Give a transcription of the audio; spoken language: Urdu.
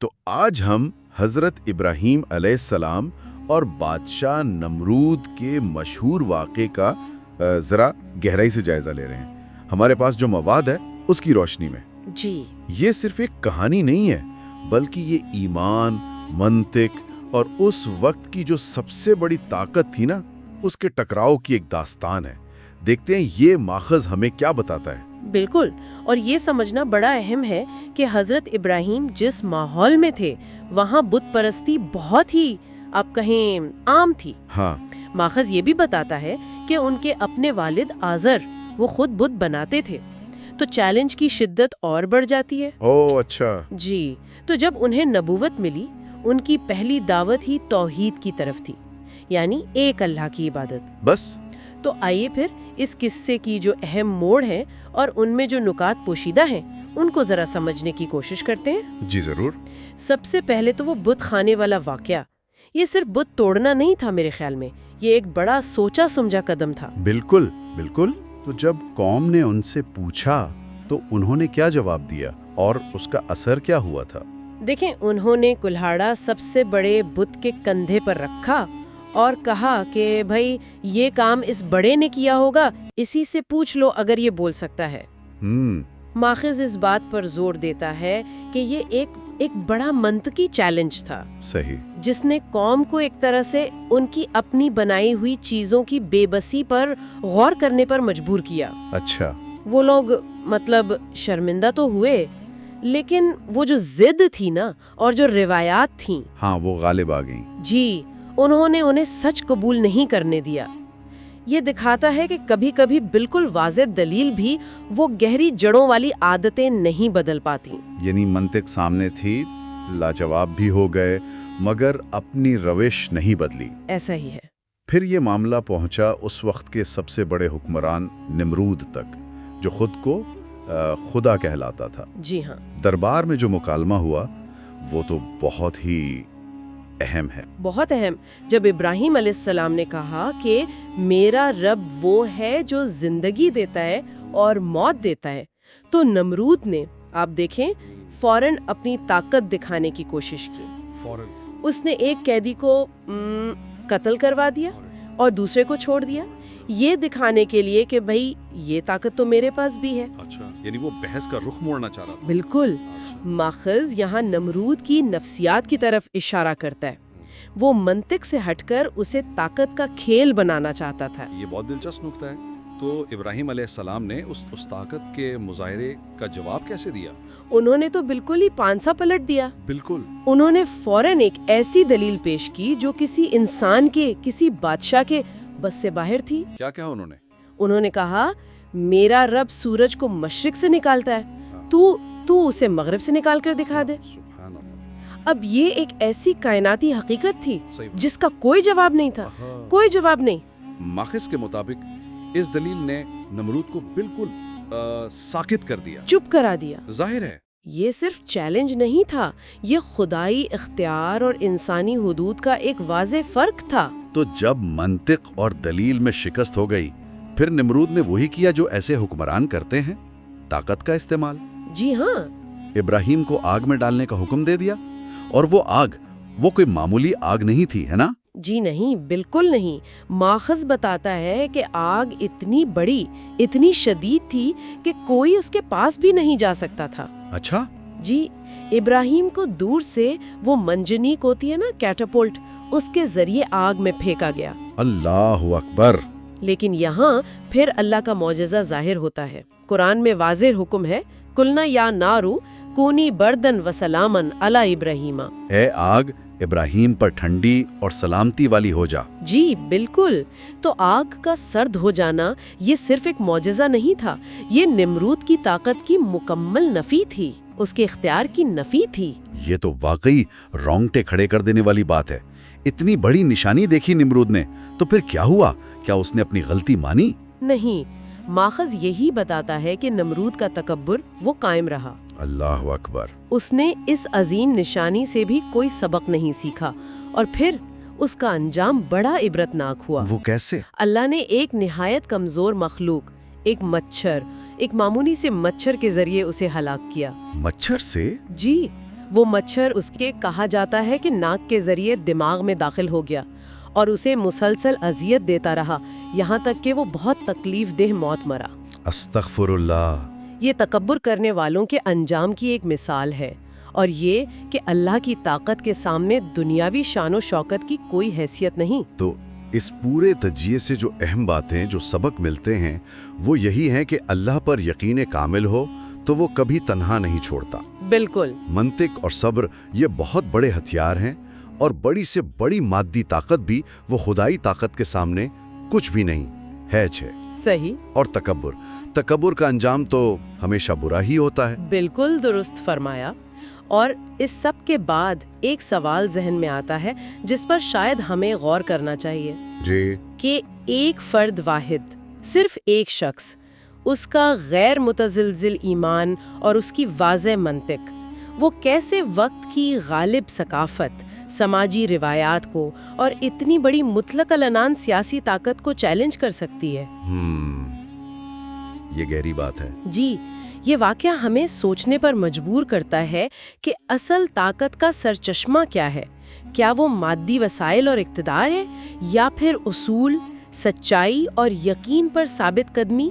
تو آج ہم حضرت ابراہیم علیہ السلام اور بادشاہ نمرود کے مشہور واقعے کا ذرا گہرائی سے جائزہ لے رہے ہیں۔ ہمارے پاس جو مواد ہے اس کی روشنی میں جی یہ صرف ایک کہانی نہیں ہے، بلکہ یہ ایمان، منطق اور اس وقت کی جو سب سے بڑی طاقت تھی نا، اس کے ٹکراؤ کی ایک داستان ہے۔ دیکھتے ہیں یہ ماخذ ہمیں کیا بتاتا ہے۔ بالکل، اور یہ سمجھنا بڑا اہم ہے کہ حضرت ابراہیم جس ماحول میں تھے وہاں بت پرستی بہت ہی آپ کہیں عام تھی۔ ہاں، ماخذ یہ بھی بتاتا ہے کہ ان کے اپنے والد آزر وہ خود بت بناتے تھے، تو چیلنج کی شدت اور بڑھ جاتی ہے۔ او اچھا، جی، تو جب انہیں نبوت ملی، ان کی پہلی دعوت ہی توحید کی طرف تھی، یعنی ایک اللہ کی عبادت۔ بس تو آئیے پھر اس قصے کی جو اہم موڑ ہیں اور ان میں جو نکات پوشیدہ ہیں ان کو ذرا سمجھنے کی کوشش کرتے ہیں۔ جی ضرور۔ سب سے پہلے تو وہ بت خانے والا واقعہ، یہ صرف بت توڑنا نہیں تھا، میرے خیال میں یہ ایک بڑا سوچا سمجھا قدم تھا۔ بالکل بالکل۔ تو جب قوم نے ان سے پوچھا تو انہوں نے کیا جواب دیا اور اس کا اثر کیا ہوا تھا؟ دیکھیں، انہوں نے کلہاڑا سب سے بڑے بت کے کندھے پر رکھا اور کہا کہ بھائی یہ کام اس بڑے نے کیا ہوگا، اسی سے پوچھ لو اگر یہ بول سکتا ہے۔ ماخذ اس بات پر زور دیتا ہے کہ یہ ایک بڑا منطقی چیلنج تھا، صحیح، جس نے قوم کو ایک طرح سے ان کی اپنی بنائی ہوئی چیزوں کی بے بسی پر غور کرنے پر مجبور کیا۔ اچھا، وہ لوگ مطلب شرمندہ تو ہوئے، لیکن وہ جو ضد تھی نا اور جو روایات تھیں، ہاں وہ غالب آ گئیں۔ جی، انہوں نے انہیں سچ قبول نہیں کرنے دیا۔ یہ دکھاتا ہے کہ کبھی کبھی بالکل واضح دلیل بھی وہ گہری جڑوں والی عادتیں نہیں بدل پاتی۔ یعنی منطق سامنے تھی، لاجواب بھی ہو گئے، مگر اپنی روش نہیں بدلی۔ ایسا ہی ہے۔ پھر یہ معاملہ پہنچا اس وقت کے سب سے بڑے حکمران نمرود تک، جو خود کو خدا کہلاتا تھا۔ جی ہاں، دربار میں جو مکالمہ ہوا وہ تو بہت ہی اہم ہے۔ بہت اہم۔ جب ابراہیم علیہ السلام نے کہا کہ میرا رب وہ ہے جو زندگی دیتا ہے اور موت دیتا ہے، تو نمرود نے، آپ دیکھیں، فوراً اپنی طاقت دکھانے کی کوشش کی۔ اس نے ایک قیدی کو قتل کروا دیا اور دوسرے کو چھوڑ دیا، یہ دکھانے کے لیے کہ بھئی یہ طاقت تو میرے پاس بھی ہے۔ اچھا، یعنی وہ بحث کا رخ موڑنا چاہ رہا تھا۔ بالکل۔ ماخذ یہاں نمرود کی نفسیات کی طرف اشارہ کرتا ہے، وہ منطق سے ہٹ کر اسے طاقت کا کھیل بنانا چاہتا تھا۔ یہ بہت دلچسپ نکتہ ہے۔ تو ابراہیم علیہ السلام نے اس طاقت کے مظاہرے کا جواب کیسے دیا؟ انہوں نے تو بالکل ہی پانسا پلٹ دیا۔ بالکل، انہوں نے فوراً ایک ایسی دلیل پیش کی جو کسی انسان کے، کسی بادشاہ کے بس سے باہر تھی۔ کیا کہا انہوں نے؟ انہوں نے کہا میرا رب سورج کو مشرق سے نکالتا ہے، تو اسے مغرب سے نکال کر دکھا دے۔ سبحان اللہ۔ اب یہ ایک ایسی کائناتی حقیقت تھی صحیح۔ جس کا کوئی جواب نہیں تھا، کوئی جواب نہیں۔ ماخذ کے مطابق اس دلیل نے نمرود کو بالکل ساکت کر دیا، چپ کرا دیا۔ ظاہر ہے یہ صرف چیلنج نہیں تھا، یہ خدائی اختیار اور انسانی حدود کا ایک واضح فرق تھا۔ تو جب منطق اور دلیل میں شکست ہو گئی، پھر نمرود نے وہی کیا جو ایسے حکمران کرتے ہیں، طاقت کا استعمال۔ جی ہاں، ابراہیم کو آگ میں ڈالنے کا حکم دے دیا، اور وہ آگ، وہ کوئی معمولی آگ نہیں تھی، ہے نا؟ جی نہیں، بالکل نہیں۔ ماخذ بتاتا ہے کہ آگ اتنی بڑی، اتنی شدید تھی کہ کوئی اس کے پاس بھی نہیں جا سکتا تھا۔ اچھا، جی، ابراہیم کو دور سے وہ منجنیق ہوتی ہے نا، کیٹاپولٹ، اس کے ذریعے آگ میں پھینکا گیا۔ اللہ اکبر۔ لیکن یہاں پھر اللہ کا معجزہ ظاہر ہوتا ہے۔ قرآن میں واضح حکم ہے، قلنا یا نارو کونی بردن و سلامن علی ابراہیم۔ اے آگ، ابراہیم پر ٹھنڈی اور سلامتی والی ہو جا۔ جی بالکل۔ تو آگ کا سرد ہو جانا یہ صرف ایک معجزہ نہیں تھا، یہ نمرود کی طاقت کی مکمل نفی تھی، اس کے اختیار کی نفی تھی۔ یہ تو واقعی رونگٹے کھڑے کر دینے والی بات ہے۔ اتنی بڑی نشانی دیکھی نمرود نے، تو پھر کیا ہوا؟ کیا اس نے اپنی غلطی مانی؟ نہیں، ماخذ یہی بتاتا ہے کہ نمرود کا تکبر وہ قائم رہا۔ اللہ اکبر۔ اس نے اس عظیم نشانی سے بھی کوئی سبق نہیں سیکھا، اور پھر اس کا انجام بڑا عبرتناک ہوا۔ وہ کیسے؟ اللہ نے ایک نہایت کمزور مخلوق، ایک مچھر، ایک معمولی سے مچھر کے ذریعے اسے ہلاک کیا۔ مچھر سے؟ جی، وہ مچھر اس کے کہا جاتا ہے کہ ناک کے ذریعے دماغ میں داخل ہو گیا اور اسے مسلسل اذیت دیتا رہا یہاں تک کہ وہ بہت تکلیف دہ موت مرا۔ استغفر اللہ۔ یہ تکبر کرنے والوں کے انجام کی ایک مثال ہے، اور یہ کہ اللہ کی طاقت کے سامنے دنیاوی شان و شوکت کی کوئی حیثیت نہیں۔ تو اس پورے تجزیے سے جو اہم باتیں جو سبق ملتے ہیں وہ یہی ہیں کہ اللہ پر یقین کامل ہو تو وہ کبھی تنہا نہیں چھوڑتا۔ بالکل۔ منطق اور صبر یہ بہت بڑے ہتھیار ہیں، اور بڑی سے بڑی مادی طاقت بھی وہ خدائی طاقت کے سامنے کچھ بھی نہیں ہے۔ صحیح۔ اور تکبر کا انجام تو ہمیشہ برا ہی ہوتا ہے۔ بالکل درست فرمایا۔ اور اس سب کے بعد ایک سوال ذہن میں آتا ہے جس پر شاید ہمیں غور کرنا چاہیے کہ ایک فرد واحد، صرف ایک شخص، اس کا غیر متزلزل ایمان اور اس کی واضح منطق، وہ کیسے وقت کی غالب ثقافت، سماجی روایات کو اور اتنی بڑی مطلق العنان سیاسی طاقت کو چیلنج کر سکتی ہے؟ یہ گہری بات ہے۔ جی، یہ واقعہ ہمیں سوچنے پر مجبور کرتا ہے کہ اصل طاقت کا سرچشمہ کیا ہے؟ کیا وہ مادی وسائل اور اقتدار ہے، یا پھر اصول، سچائی اور یقین پر ثابت قدمی؟